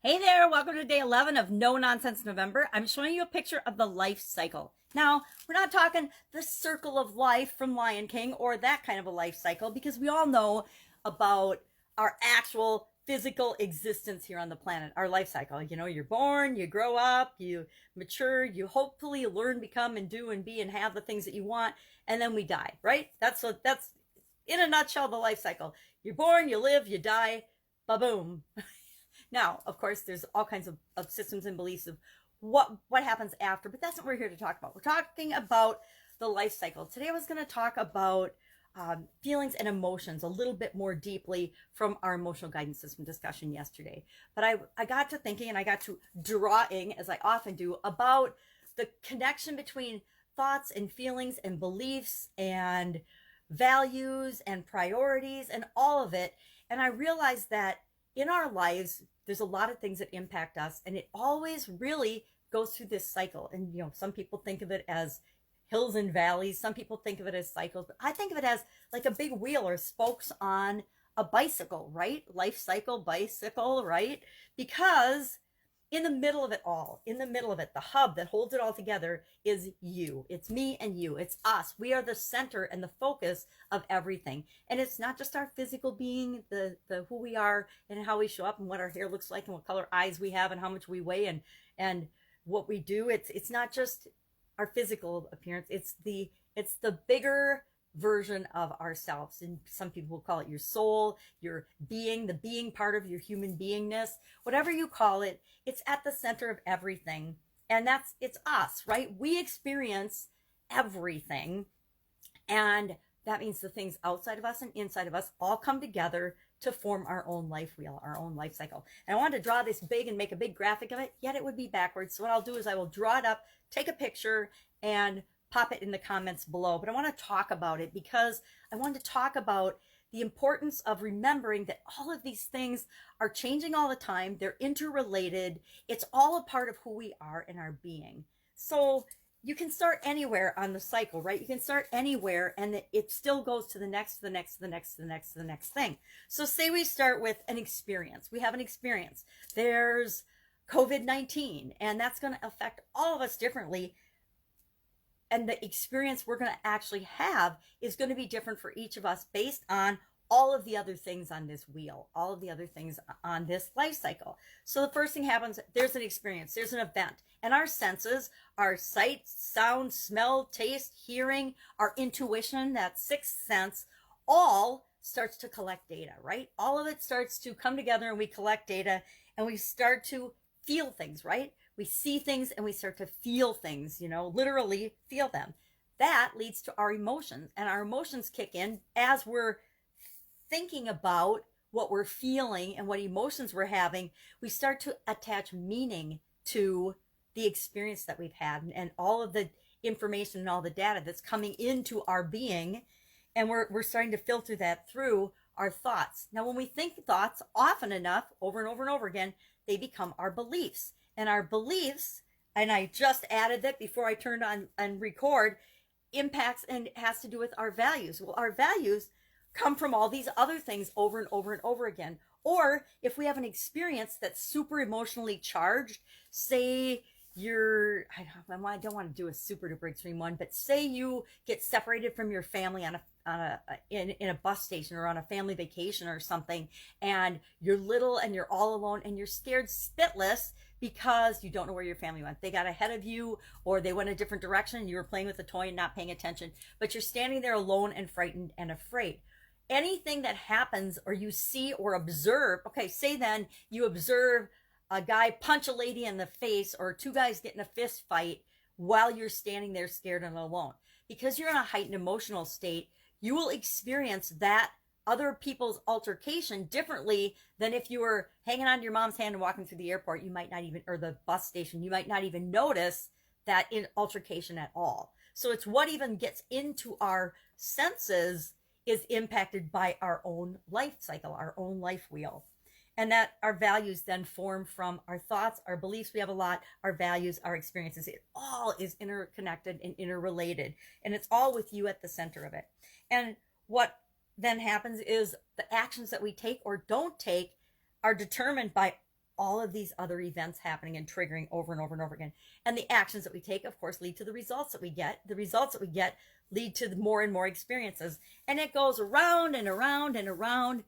Hey there, welcome to day 11 of No Nonsense November. I'm showing you a picture of the life cycle. Now, we're not talking the circle of life from Lion King or that kind of a life cycle because we all know about our actual physical existence here on the planet, our life cycle. You know, you're born, you grow up, you mature, you hopefully learn, become, and do and be and have the things that you want, and then we die, right? That's in a nutshell the life cycle. You're born, you live, you die, ba boom. Now, of course, there's all kinds of systems and beliefs of what happens after, but that's what we're here to talk about. We're talking about the life cycle. Today I was going to talk about feelings and emotions a little bit more deeply from our emotional guidance system discussion yesterday. But I got to thinking and I got to drawing, as I often do, about the connection between thoughts and feelings and beliefs and values and priorities and all of it. And I realized that in our lives, there's a lot of things that impact us, and it always really goes through this cycle. And, you know, some people think of it as hills and valleys, some people think of it as cycles, but I think of it as like a big wheel or spokes on a bicycle, right? Life cycle, bicycle, right? Because in the middle of it all, in the middle of it, the hub that holds it all together is you. It's me and you. It's us. We are the center and the focus of everything. And it's not just our physical being, the who we are and how we show up and what our hair looks like and what color eyes we have and how much we weigh and what we do. It's not just our physical appearance. It's the bigger version of ourselves, and some people will call it your soul, your being, the being part of your human beingness, whatever you call it. It's at the center of everything, and it's us, right? We experience everything, and that means the things outside of us and inside of us all come together to form our own life wheel, our own life cycle. And I wanted to draw this big and make a big graphic of it, yet it would be backwards. So what I'll do is I will draw it up, take a picture, and pop it in the comments below. But I want to talk about it because I want to talk about the importance of remembering that all of these things are changing all the time. They're interrelated. It's all a part of who we are in our being. So you can start anywhere on the cycle, right? You can start anywhere and it still goes to the next, the next, the next, the next, the next thing. So say we start with an experience. We have an experience. There's COVID-19, and that's going to affect all of us differently. And the experience we're going to actually have is going to be different for each of us based on all of the other things on this wheel, all of the other things on this life cycle. So the first thing happens, there's an experience, there's an event, and our senses, our sight, sound, smell, taste, hearing, our intuition, that sixth sense, all starts to collect data, right? All of it starts to come together and we collect data and we start to feel things, right? We see things and we start to feel things, literally feel them. That leads to our emotions, and our emotions kick in as we're thinking about what we're feeling and what emotions we're having. We start to attach meaning to the experience that we've had and all of the information and all the data that's coming into our being. And we're starting to filter that through our thoughts. Now, when we think thoughts often enough, over and over and over again, they become our beliefs. And our beliefs, and I just added that before I turned on and record, impacts and has to do with our values. Well, our values come from all these other things over and over and over again. Or if we have an experience that's super emotionally charged, say I don't want to do a super duper extreme one, but say you get separated from your family in a bus station or on a family vacation or something, and you're little and you're all alone and you're scared spitless because you don't know where your family went. They got ahead of you, or they went a different direction and you were playing with a toy and not paying attention, but you're standing there alone and frightened and afraid. Anything that happens or you see or observe, okay, say then you observe a guy punch a lady in the face or two guys get in a fist fight while you're standing there scared and alone. Because you're in a heightened emotional state, you will experience that other people's altercation differently than if you were hanging on to your mom's hand and walking through the airport. You might not even, or the bus station, you might not even notice that in altercation at all. So it's what even gets into our senses is impacted by our own life cycle, our own life wheel. And that our values then form from our thoughts, our beliefs. We have a lot, our values, our experiences. It all is interconnected and interrelated. And it's all with you at the center of it. And what then happens is the actions that we take or don't take are determined by all of these other events happening and triggering over and over and over again. And the actions that we take, of course, lead to the results that we get. The results that we get lead to more and more experiences. And it goes around and around and around,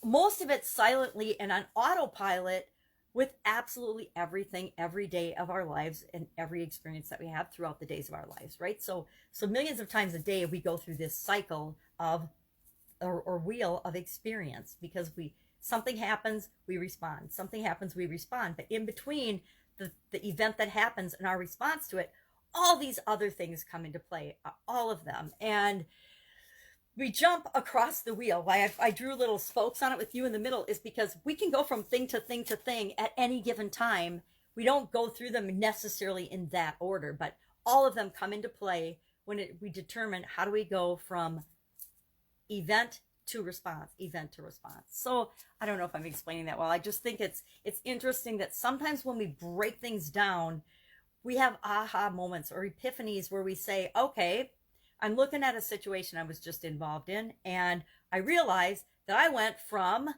most of it silently and on autopilot, with absolutely everything every day of our lives and every experience that we have throughout the days of our lives, right? So millions of times a day we go through this cycle of or wheel of experience, because something happens, we respond. Something happens, we respond. But in between the event that happens and our response to it, all these other things come into play, all of them. And we jump across the wheel. Why I drew little spokes on it with you in the middle is because we can go from thing to thing to thing at any given time. We don't go through them necessarily in that order, but all of them come into play when we determine how do we go from event to response. So I don't know if I'm explaining that well. I just think it's interesting that sometimes when we break things down, we have aha moments or epiphanies where we say, okay, I'm looking at a situation I was just involved in, and I realized that I went from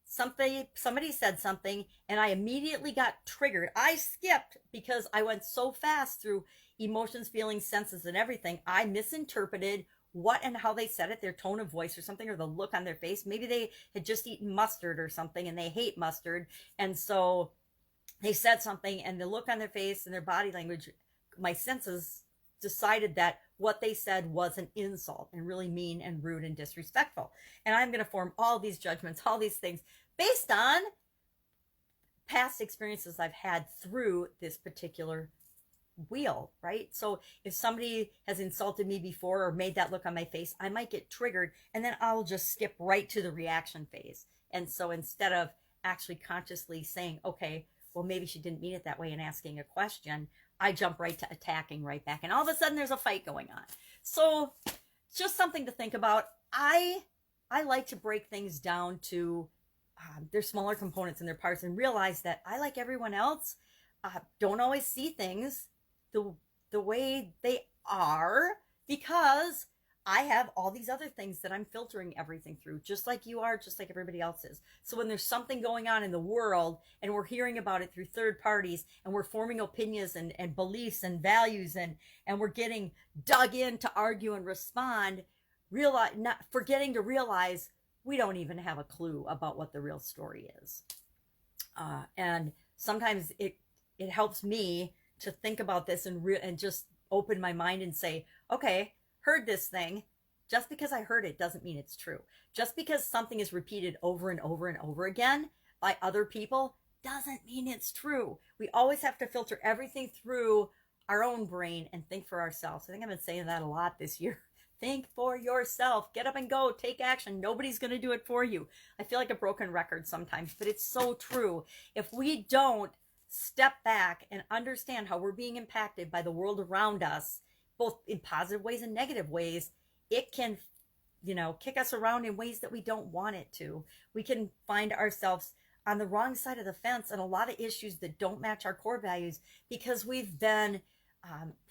somebody said something, and I immediately got triggered. I skipped because I went so fast through emotions, feelings, senses, and everything. I misinterpreted what and how they said it, their tone of voice or something, or the look on their face. Maybe they had just eaten mustard or something, and they hate mustard, and so they said something, and the look on their face and their body language, my senses decided that what they said was an insult and really mean and rude and disrespectful. And I'm going to form all these judgments, all these things based on past experiences I've had through this particular wheel, right? So if somebody has insulted me before or made that look on my face, I might get triggered, and then I'll just skip right to the reaction phase. And so instead of actually consciously saying, okay, well, maybe she didn't mean it that way, and asking a question, I jump right to attacking right back. And all of a sudden there's a fight going on. So just something to think about. I like to break things down to their smaller components and their parts, and realize that I, like everyone else, don't always see things the way they are, because I have all these other things that I'm filtering everything through, just like you are, just like everybody else is. So when there's something going on in the world and we're hearing about it through third parties, and we're forming opinions and beliefs and values, and we're getting dug in to argue and respond, forgetting to realize we don't even have a clue about what the real story is. And sometimes it helps me to think about this and just open my mind and say, okay, heard this thing. Just because I heard it doesn't mean it's true. Just because something is repeated over and over and over again by other people doesn't mean it's true. We always have to filter everything through our own brain and think for ourselves. I think I've been saying that a lot this year. Think for yourself. Get up and go. Take action. Nobody's going to do it for you. I feel like a broken record sometimes, but it's so true. If we don't step back and understand how we're being impacted by the world around us, both in positive ways and negative ways, it can, kick us around in ways that we don't want it to. We can find ourselves on the wrong side of the fence and a lot of issues that don't match our core values, because we've been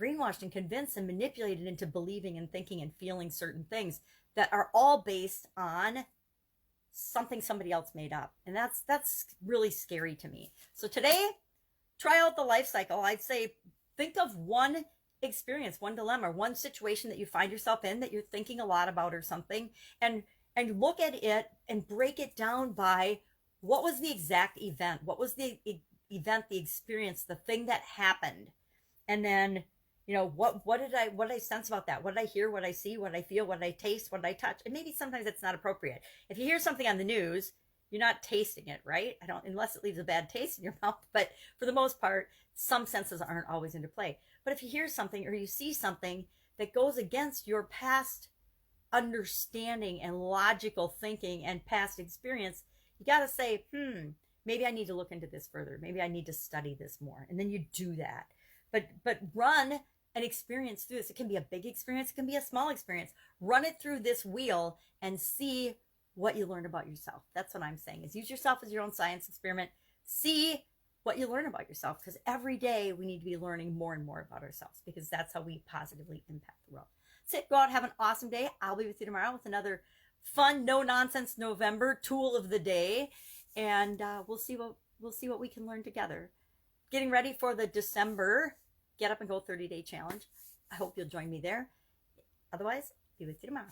brainwashed and convinced and manipulated into believing and thinking and feeling certain things that are all based on something somebody else made up. And that's really scary to me. So today, try out the life cycle. I'd say think of one experience, one dilemma, one situation that you find yourself in that you're thinking a lot about or something, and look at it and break it down by what was the exact event, what was the event, the experience, the thing that happened, and then what did I sense about that? What did I hear? What did I see? What did I feel? What did I taste? What did I touch? And maybe sometimes it's not appropriate. If you hear something on the news, you're not tasting it, right? Unless it leaves a bad taste in your mouth. But for the most part, some senses aren't always into play. But if you hear something or you see something that goes against your past understanding and logical thinking and past experience, you got to say, maybe I need to look into this further. Maybe I need to study this more. And then you do that. But run an experience through this. It can be a big experience. It can be a small experience. Run it through this wheel and see what you learn about yourself. That's what I'm saying, is use yourself as your own science experiment. See what you learn about yourself, because every day we need to be learning more and more about ourselves, because that's how we positively impact the world. So go out, have an awesome day. I'll be with you tomorrow with another fun, no nonsense November tool of the day. and we'll see what we can learn together. Getting ready for the December Get Up and Go 30-day challenge. I hope you'll join me there. Otherwise, be with you tomorrow.